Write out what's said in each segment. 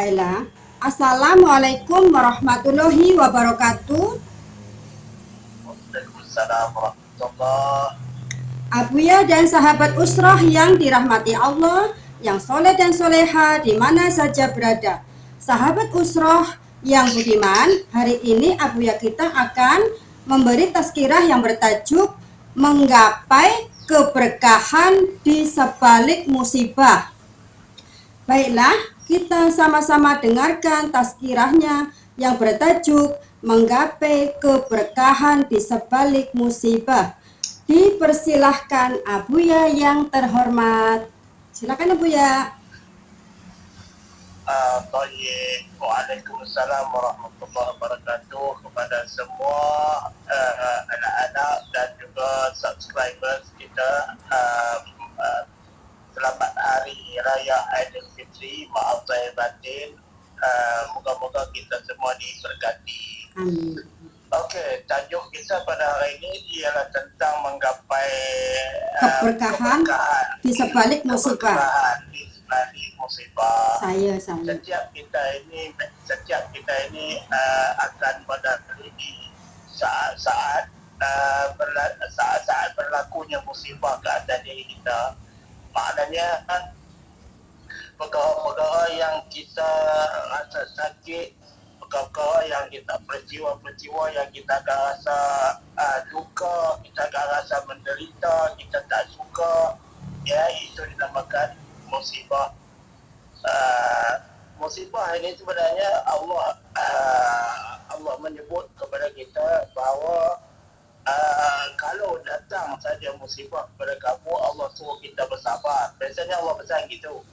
Baiklah. Assalamualaikum warahmatullahi wabarakatuh. Waalaikumsalam warahmatullah. Abuya dan sahabat usrah yang dirahmati Allah, yang soleh dan soleha di mana saja berada. Sahabat usrah yang budiman, hari ini Abuya kita akan memberi tazkirah yang bertajuk Menggapai Keberkahan di Sebalik Musibah. Baiklah, kita sama-sama dengarkan tazkirahnya yang bertajuk Menggapai Keberkahan di Sebalik Musibah. Dipersilahkan Abuya yang terhormat. Silakan Abuya. Baik. Waalaikumsalam warahmatullahi wabarakatuh kepada semua anak-anak dan juga subscribers kita. Selamat Hari Raya Aidilfitri. Maaf lahir batin. Moga-moga kita semua diberkati. Amin. Okey, tajuk kita pada hari ini ialah tentang menggapai Keberkahan di sebalik musibah. keberkahan di sebalik musibah. Saya. Setiap kita ini akan berada di saat-saat berlakunya musibah ke atas diri kita. Maknanya perkara-perkara yang kita rasa sakit, perkara yang kita peristiwa-peristiwa yang kita akan rasa duka, kita akan rasa menderita, kita tak suka, ya, itu dinamakan musibah. Musibah ini sebenarnya Allah menyebut kepada kita bahawa kalau datang saja musibah kepada kamu, Allah suruh kita bersabar. Biasanya Allah pesan gitu.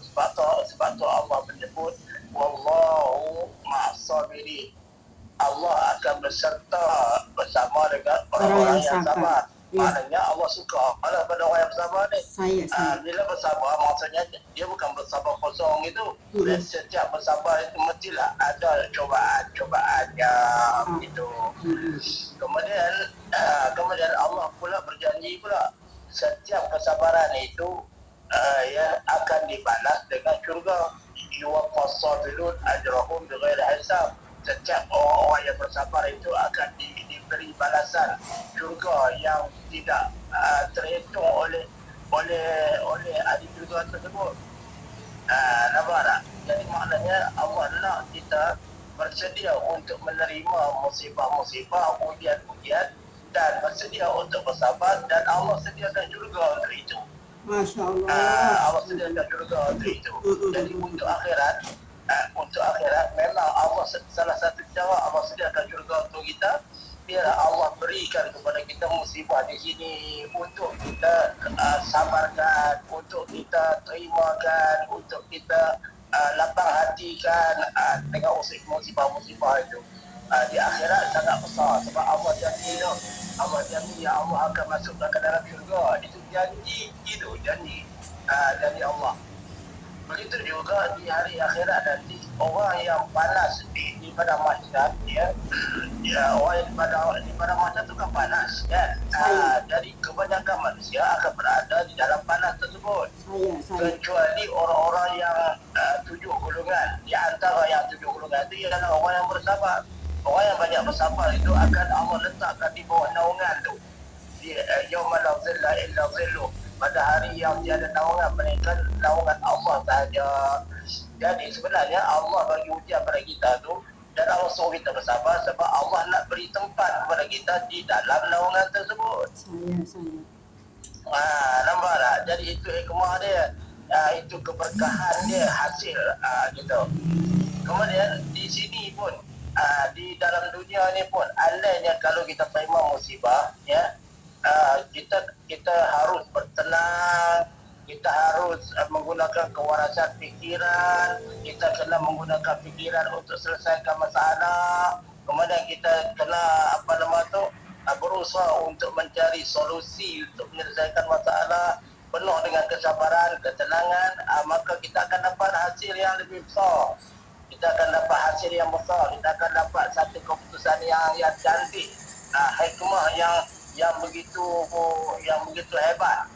Sebab tu Allah menyebut wallahu ma'as-sabirin. Allah akan bersama dengan orang-orang yang sabar. Maknanya Allah suka pada orang yang bersabar ni. Bila bersabar maksudnya dia bukan bersabar kosong itu. Setiap bersabar itu mestilah ada cobaan-cobaannya begitu. Kemudian Allah pula berjanji pula setiap kesabaran itu akan dibalas dengan syurga. Yuwaffas sabirun ajrahum bighairi hisab. Setiap orang yang bersabar itu akan diberi balasan syurga yang tidak terhitung oleh ahli syurga tersebut. Nampak tak? Jadi maknanya Allah nak kita bersedia untuk menerima musibah-musibah, ujian-ujian dan bersedia untuk bersabar, dan Allah sediakan syurga untuk itu. Masya Allah. Allah sediakan syurga untuk itu. Jadi untuk akhirat memang Allah, salah satu cara Allah sediakan syurga untuk kita biar Allah berikan kepada kita musibah di sini untuk kita sabarkan, untuk kita terimakan, untuk kita lapang hatikan dengan musibah-musibah itu. Di akhirat sangat besar sebab Allah janji ya Allah akan masukkan ke dalam syurga. Itu janji Allah. Begitu juga di hari akhirat nanti orang yang panas di padang mahsyar, orang yang di padang mahsyar itu kan panas kan. Jadi kebanyakan manusia akan berada di dalam panas tersebut. Kecuali orang-orang yang 7 golongan. Di antara yang 7 golongan itu ialah orang yang bersabar. Orang yang banyak bersabar itu akan Allah letakkan di bawah naungan tu. Di yaumul la zilla illa zilluh. Pada hari yang tiada naungan melainkan naungan Allah sahaja. Jadi sebenarnya Allah bagi ujian pada kita tu, dan Allah suruh kita bersabar sebab Allah nak beri tempat kepada kita di dalam naungan tersebut. Nampak tak? Jadi itu hikmah dia, itu keberkahan dia, hasil gitu. Kemudian di sini pun di dalam dunia ni pun andainya kalau kita terima musibah, ya, kita harus bertenang, kita harus menggunakan kewarasan fikiran, kita kena menggunakan fikiran untuk selesaikan masalah. Kemudian kita kena berusaha untuk mencari solusi untuk menyelesaikan masalah penuh dengan kesabaran, ketenangan, maka kita akan dapat hasil yang lebih besar. Kita akan dapat hasil yang besar, kita akan dapat satu keputusan yang cantik, hikmah yang begitu hebat.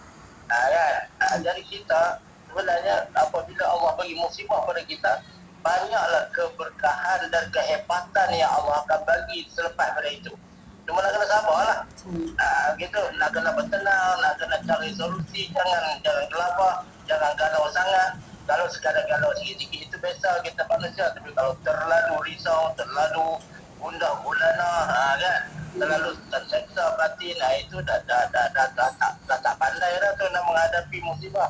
Jadi kita sebenarnya apabila Allah bagi musibah pada kita, banyaklah keberkahan dan kehebatan yang Allah akan bagi selepas pada itu. Cuma nak kena sabarlah. Gitu, nak kena bertenang, nak kena cari solusi, jangan gelabah, jangan galau sangat. Kalau sekadar galau sikit-sikit itu biasa kita manusia, tapi kalau terlalu risau, terlalu gundah gulana, kan, terlalu terseksa batin, itu dah tak pandai dah tu nak menghadapi musibah.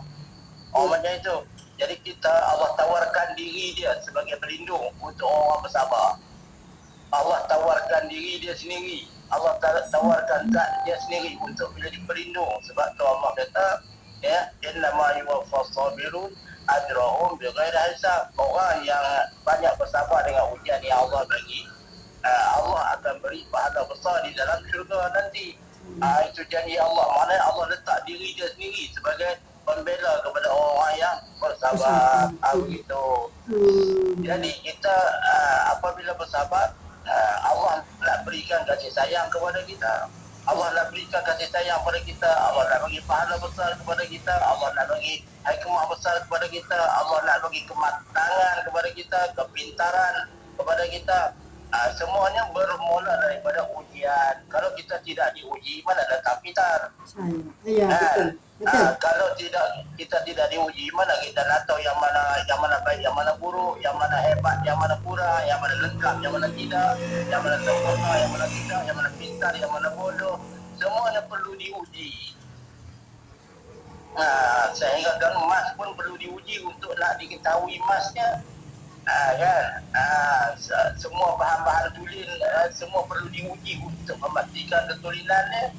Macam itu. Jadi kita, Allah tawarkan diri dia sebagai pelindung untuk orang bersabar. Allah tawarkan diri dia sendiri. Allah tawarkan zat dia sendiri untuk menjadi pelindung. Sebab tu Allah kata, ya, innama yuwaffas sabirun ajrahum bighairi hisab. Orang yang banyak bersabar dengan ujian yang Allah bagi, Allah akan beri pahala besar di dalam syurga nanti. Itu janji Allah. Maknanya Allah letak diri dia sendiri sebagai pembela kepada orang yang bersabar. Begitu. Jadi kita apabila bersabar, Allah nak berikan kasih sayang kepada kita. Allah nak berikan kasih sayang kepada kita. Allah nak bagi pahala besar kepada kita. Allah nak bagi hikmah besar kepada kita. Allah nak bagi kematangan kepada kita, kepintaran kepada kita. Semuanya bermula daripada ujian. Kalau kita tidak diuji, mana datang pintar? Iya, betul. Kalau kita tidak diuji, mana kita nak tahu yang mana baik, yang mana buruk, yang mana hebat, yang mana kurang, yang mana lengkap, yang mana tidak, yang mana sempurna, yang mana tidak, yang mana pintar, yang mana bodoh. Semuanya perlu diuji. Sehingga kan emas pun perlu diuji untuk nak diketahui emasnya. Kan, semua bahan-bahan tulen semua perlu diuji untuk memastikan ketulinannya.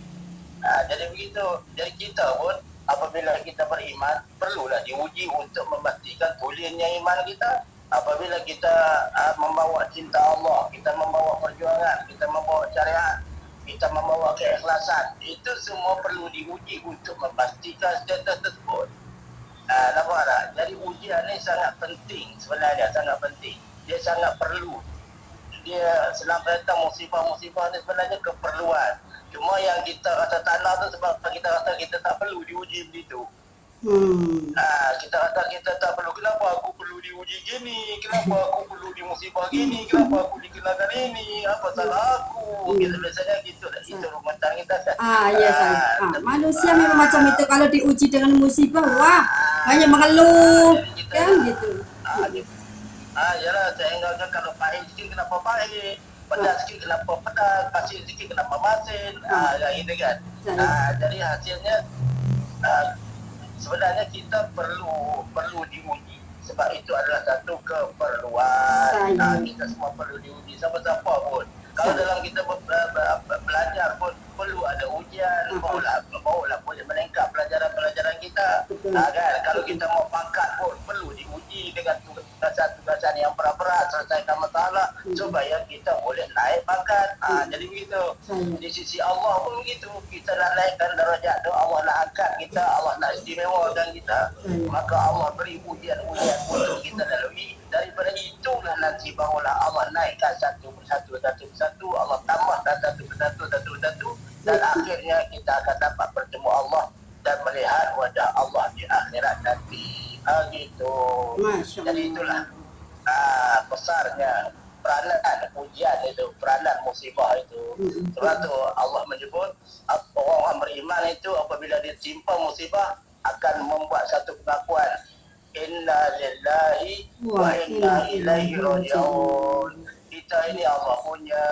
Jadi begitu. Jadi kita pun apabila kita beriman, perlulah diuji untuk memastikan tulennya iman kita. Apabila kita membawa cinta Allah, kita membawa perjuangan, kita membawa syariat, kita membawa keikhlasan, itu semua perlu diuji untuk memastikan status tersebut. Nampak tak? Jadi ujian ni sangat penting sebenarnya, sangat penting. Dia sangat perlu. Dia senang kata musibah-musibah ni sebenarnya keperluan. Cuma yang kita rasa tak nak tu sebab kita rasa kita tak perlu diuji begitu. Kita rasa kita tak perlu. Kenapa aku perlu diuji gini? Kenapa aku perlu di musibah gini? Kenapa aku dikenakan ini? Apa salah aku? Kita biasanya gitu lah. Itu rumutan kita. Ya saya. Manusia memang macam itu. Kalau diuji dengan musibah, wah, banyak mengeluh, kan gitu. Yalah, sehingga kan kalau pahit sikit kenapa pahit, pedas sikit kenapa pedas, masin sikit kenapa masin, gitu kan. Jadi hasilnya sebenarnya kita perlu diuji. Sebab itu adalah satu keperluan. Kita semua perlu diuji, siapa-siapa pun. Kalau dalam kita belajar pun perlu ada ujian, barulah boleh meningkat pelajaran-pelajaran kita. Kan? Kalau kita mau pangkat pun perlu diuji dengan tugasan-tugasan yang berat-berat, selesaikan masalah supaya kita boleh naik pangkat. Jadi begitu. Di sisi Allah pun begitu. Kita nak naikkan darjat tu, Allah nak angkat kita, Allah nak istimewakan kita. Maka Allah beri ujian-ujian untuk kita lalui. Daripada itulah nanti barulah Allah naikkan satu persatu, Allah tambahkan satu persatu, dan akhirnya kita akan dapat bertemu Allah dan melihat wajah Allah di akhirat nanti. Gitu. Jadi itulah besarnya peranan ujian itu, peranan musibah itu. Sebab tu Allah menyebut orang beriman itu apabila ditimpa musibah akan membuat satu pengakuan, inna lillahi wa inna ilaihi raji'un. Kita ini Allah punya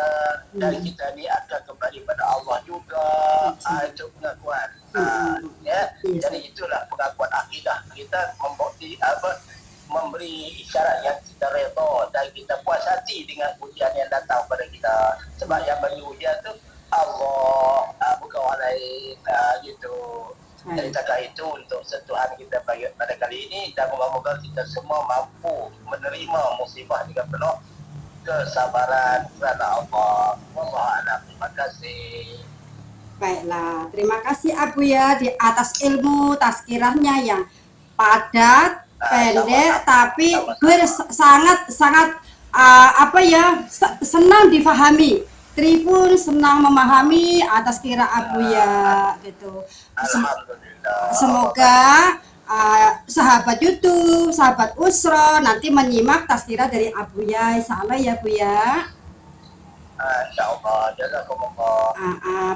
dan kita ini akan kembali pada Allah juga. Itu pengakuan. Jadi itulah pengakuan akidah kita, memberi isyarat yang kita redha dan kita puas hati dengan ujian yang datang pada kita. Sebab yang bagi ujian tu Allah, bukan orang lain. Gitu. Jadi cakap itu untuk sentuhan kita pada kali ini, dan moga-moga kita semua mampu menerima musibah dengan penuh kesabaran kerana Allah. Wallahualam. Terima kasih. Baiklah, terima kasih Abu ya di atas ilmu tazkirahnya yang padat, pendek, tapi sangat senang difahami. Tri pun senang memahami atas kira Abu ya gitu. Alhamdulillah. Semoga sahabat YouTube, sahabat Usro nanti menyimak tazkirah dari Abuya, insya Allah ya Bu ya. InsyaAllah, jazakumullah.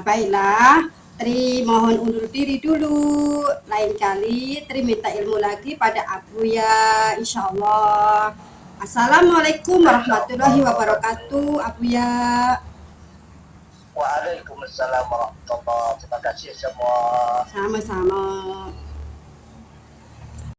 Baiklah, Tri mohon undur diri dulu. Lain kali Tri minta ilmu lagi pada Abuya, insya Allah. Assalamualaikum warahmatullahi wabarakatuh, Abuya. Waalaikumsalam warahmatullahi wabarakatuh. Terima kasih semua. Sama-sama.